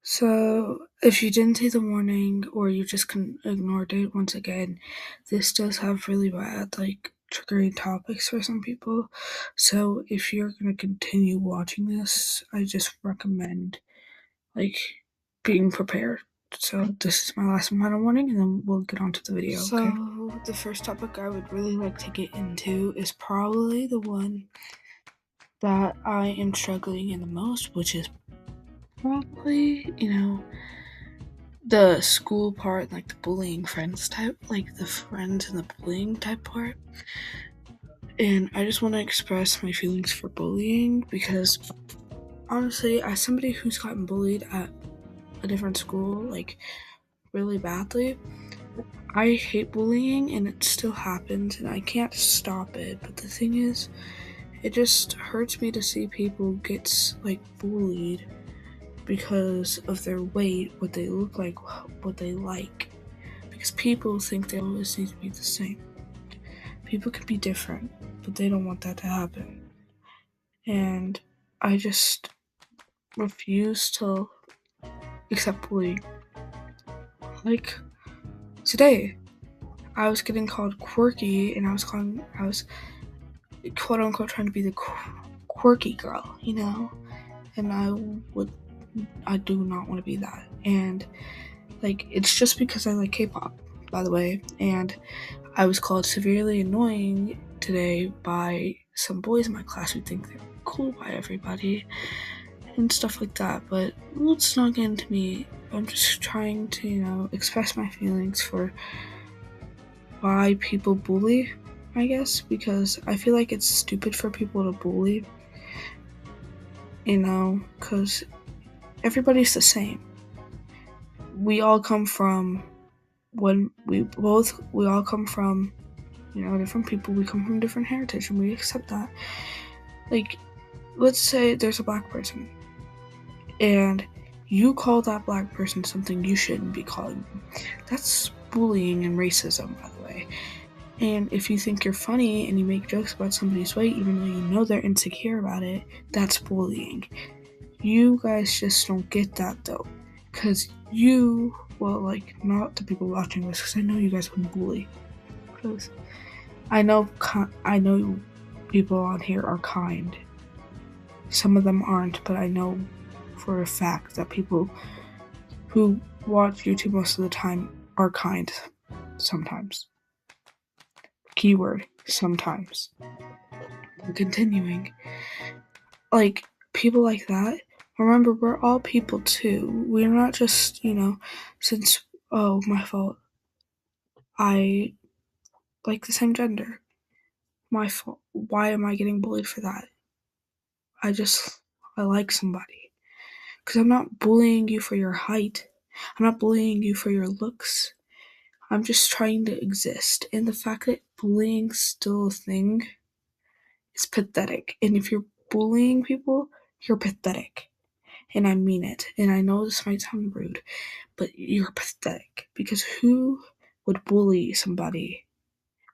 So, if you didn't see the warning or you just ignored it once again, this does have really bad, triggering topics for some people. So, if you're going to continue watching this, I just recommend, being prepared. So, this is my last and final warning, and then we'll get on to the video, okay? So, the first topic I would really like to get into is probably the one that I am struggling in the most, which is probably, the school part, like the bullying friends type, like the friends and the bullying type part. And I just want to express my feelings for bullying because honestly, as somebody who's gotten bullied at a different school, really badly, I hate bullying and it still happens and I can't stop it. But the thing is, it just hurts me to see people get bullied because of their weight, what they look like, what they like. Because people think they always need to be the same. People can be different, but they don't want that to happen. And I just refuse to accept bullying. Like today, I was getting called quirky, and I was quote unquote trying to be the quirky girl, And I do not want to be that. And it's just because I like K-pop, by the way, and I was called severely annoying today by some boys in my class who think they're cool by everybody and stuff like that. But let's not get into me. I'm just trying to, express my feelings for why people bully, I guess, because I feel like it's stupid for people to bully, because everybody's the same. We all come from different people. We come from different heritage, and we accept that. Let's say there's a black person, and you call that black person something you shouldn't be calling them. That's bullying and racism, by the way. And if you think you're funny and you make jokes about somebody's weight, even though you know they're insecure about it, that's bullying. You guys just don't get that, though. Because not the people watching this, because I know you guys wouldn't bully. Because I know people on here are kind. Some of them aren't, but I know for a fact that people who watch YouTube most of the time are kind sometimes. Keyword, sometimes. Continuing. People like that, remember, we're all people too. We're not just, my fault. I like the same gender. My fault. Why am I getting bullied for that? I like somebody. Because I'm not bullying you for your height. I'm not bullying you for your looks. I'm just trying to exist. And the fact that bullying's still a thing is pathetic. And if you're bullying people, you're pathetic. And I mean it. And I know this might sound rude, but you're pathetic. Because who would bully somebody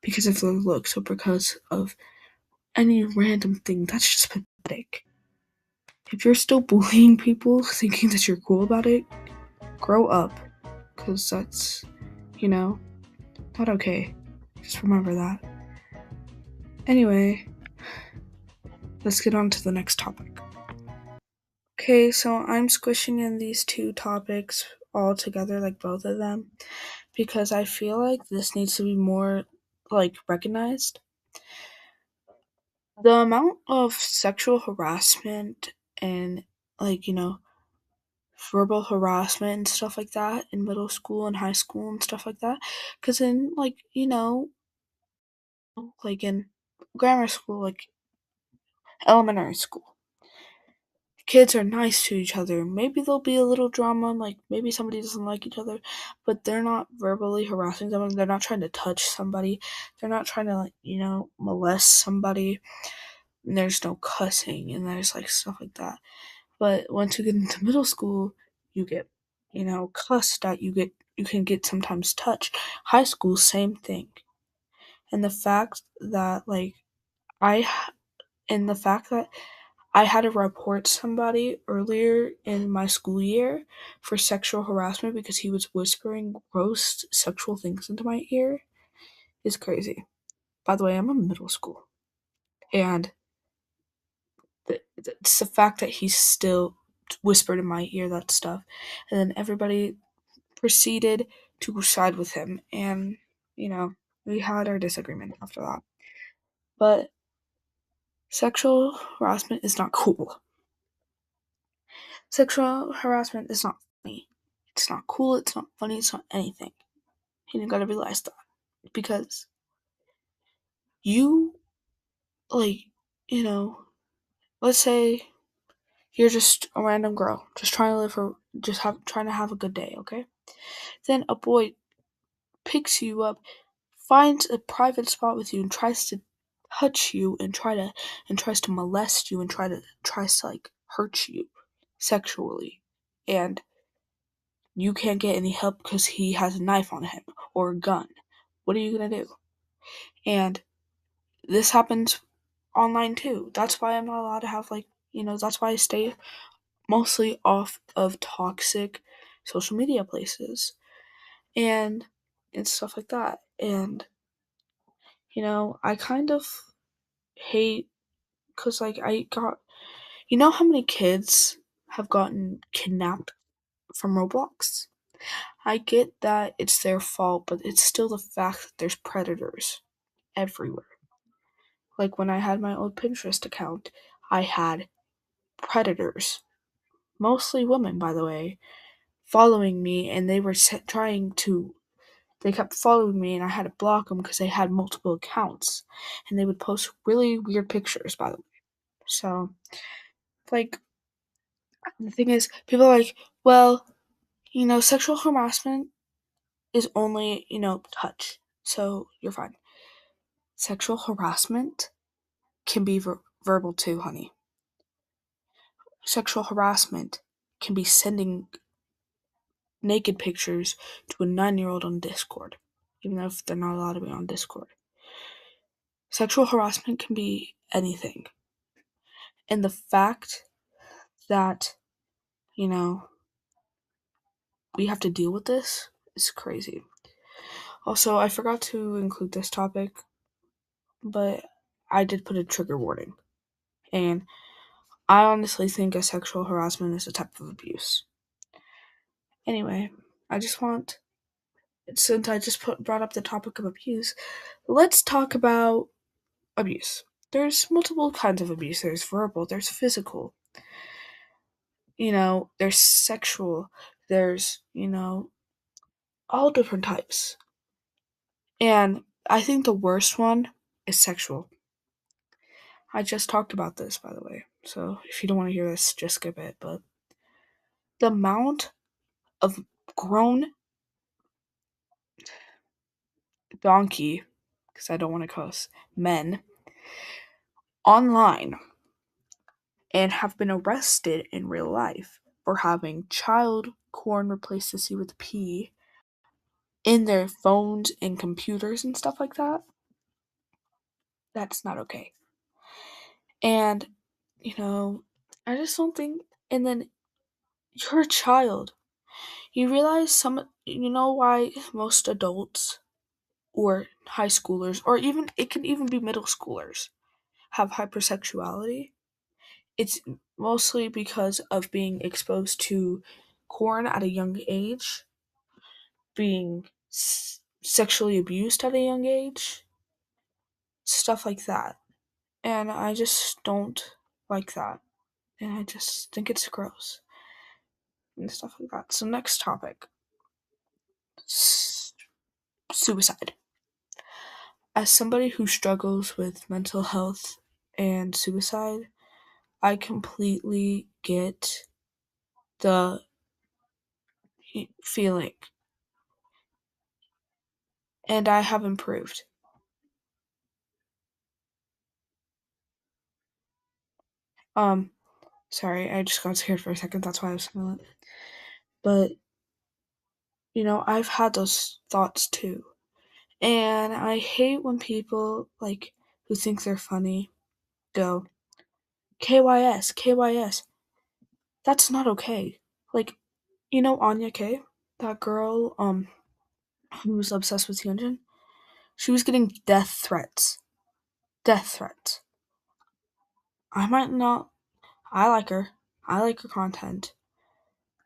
because of their looks or because of any random thing? That's just pathetic. If you're still bullying people thinking that you're cool about it, grow up. Because that's, not okay. Just remember that. Anyway, let's get on to the next topic. Okay, so I'm squishing in these two topics all together, both of them, because I feel like this needs to be more, recognized. The amount of sexual harassment and, verbal harassment and stuff like that in middle school and high school and stuff like that, because in, in grammar school, elementary school, kids are nice to each other. Maybe there'll be a little drama, maybe somebody doesn't like each other, but they're not verbally harassing someone. They're not trying to touch somebody. They're not trying to, molest somebody. And there's no cussing and there's stuff like that. But once you get into middle school, you get, cussed at. You can get sometimes touched. High school, same thing. And the fact that, and the fact that I had to report somebody earlier in my school year for sexual harassment because he was whispering gross sexual things into my ear. It's crazy. By the way, I'm in middle school. And it's the fact that he still whispered in my ear that stuff. And then everybody proceeded to side with him. And, we had our disagreement after that. But sexual harassment is not cool. Sexual harassment is not funny. It's not cool, it's not funny, it's not anything. And you gotta realize that. Because you, like, you know, let's say you're just a random girl, just trying to live her, trying to have a good day, okay? Then a boy picks you up, finds a private spot with you, and tries to touch you and tries to molest you and tries to like hurt you sexually. And you can't get any help because he has a knife on him or a gun. What are you gonna do? And this happens online too. That's why I'm not allowed to have that's why I stay mostly off of toxic social media places and stuff like that. And I kind of hate because I got how many kids have gotten kidnapped from Roblox? I get that it's their fault, but it's still the fact that there's predators everywhere. Like when I had my old Pinterest account, I had predators, mostly women, by the way, following me, and they were trying to. They kept following me, and I had to block them because they had multiple accounts, and they would post really weird pictures, by the way. So, like, the thing is, people are like, well, sexual harassment is only, touch, so you're fine. Sexual harassment can be verbal too, honey. Sexual harassment can be sending naked pictures to a 9-year-old on Discord, even though if they're not allowed to be on Discord. Sexual harassment can be anything. And the fact that, you know, we have to deal with this is crazy. Also, I forgot to include this topic, but I did put a trigger warning. And I honestly think a sexual harassment is a type of abuse. Anyway, I just want, since I just brought up the topic of abuse, let's talk about abuse. There's multiple kinds of abuse. There's verbal, there's physical, there's sexual, there's, all different types. And I think the worst one is sexual. I just talked about this, by the way. So if you don't want to hear this, just skip it. But the amount of grown donkey, because I don't want to cuss, men online and have been arrested in real life for having child corn replaced the C with a P in their phones and computers and stuff like that, that's not okay. And, I just don't think, and then you're a child. You realize why most adults or high schoolers, or even, it can even be middle schoolers, have hypersexuality? It's mostly because of being exposed to corn at a young age, being sexually abused at a young age, stuff like that. And I just don't like that. And I just think it's gross and stuff like that. So, next topic, suicide. As somebody who struggles with mental health and suicide, I completely get the feeling, and I have improved. Um, Sorry, I just got scared for a second. That's why I was silent. But, I've had those thoughts too. And I hate when people, like, who think they're funny go, KYS, KYS. That's not okay. Like, Anya K, that girl, who's obsessed with Hyunjin, she was getting death threats. Death threats. I might not. I like her. I like her content.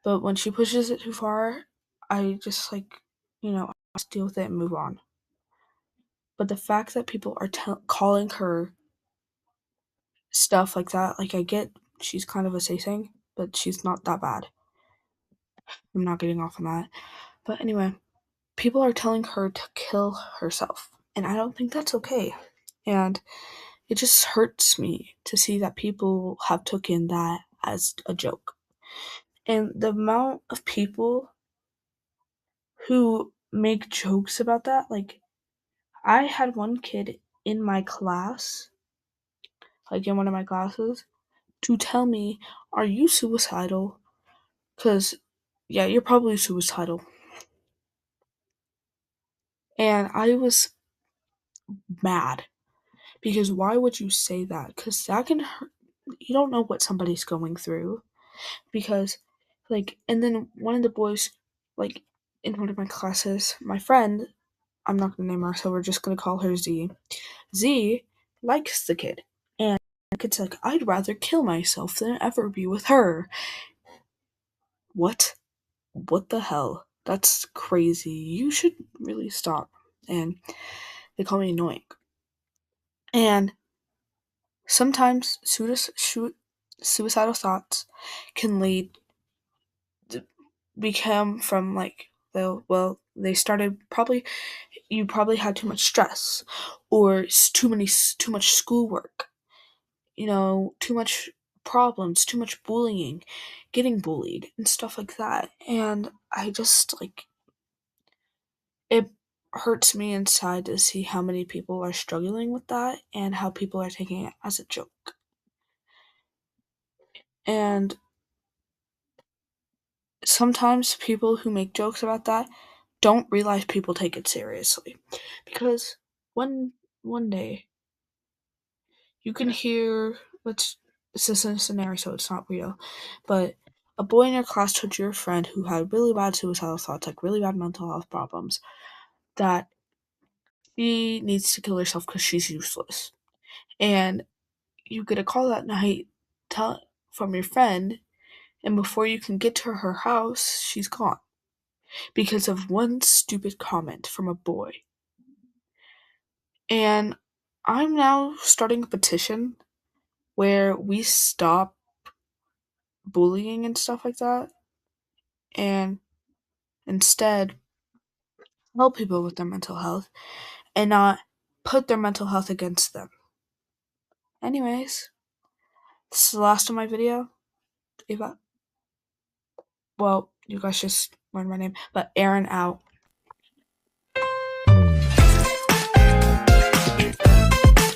But when she pushes it too far, I just I just deal with it and move on. But the fact that people are calling her stuff like that, like I get she's kind of a say thing, but she's not that bad. I'm not getting off on that. But anyway, people are telling her to kill herself, and I don't think that's okay. And it just hurts me to see that people have taken that as a joke. And the amount of people who make jokes about that, like I had one kid in my class, like in one of my classes, to tell me, "Are you suicidal?" Because, yeah, you're probably suicidal. And I was mad because why would you say that? Because that can hurt. You don't know what somebody's going through. Because, and then one of the boys, like, in one of my classes, my friend, I'm not gonna name her, so we're just gonna call her Z. Z likes the kid. And the kid's like, I'd rather kill myself than ever be with her. What? What the hell? That's crazy. You should really stop. And they call me annoying. And sometimes suicidal thoughts can lead to become from they started probably you probably had too much stress or too much schoolwork, too much problems, too much bullying, getting bullied and stuff like that. And I just it hurts me inside to see how many people are struggling with that and how people are taking it as a joke. And sometimes people who make jokes about that don't realize people take it seriously. Because one day you can hear let's this is a scenario so it's not real, but a boy in your class told your friend who had really bad suicidal thoughts, like really bad mental health problems, that she needs to kill herself because she's useless. And you get a call that night tell, from your friend, and before you can get to her house, she's gone because of one stupid comment from a boy. And I'm now starting a petition where we stop bullying and stuff like that and instead help people with their mental health and not put their mental health against them. Anyways, this is the last of my video. Eva. Well, you guys just learned my name, but Aaron out.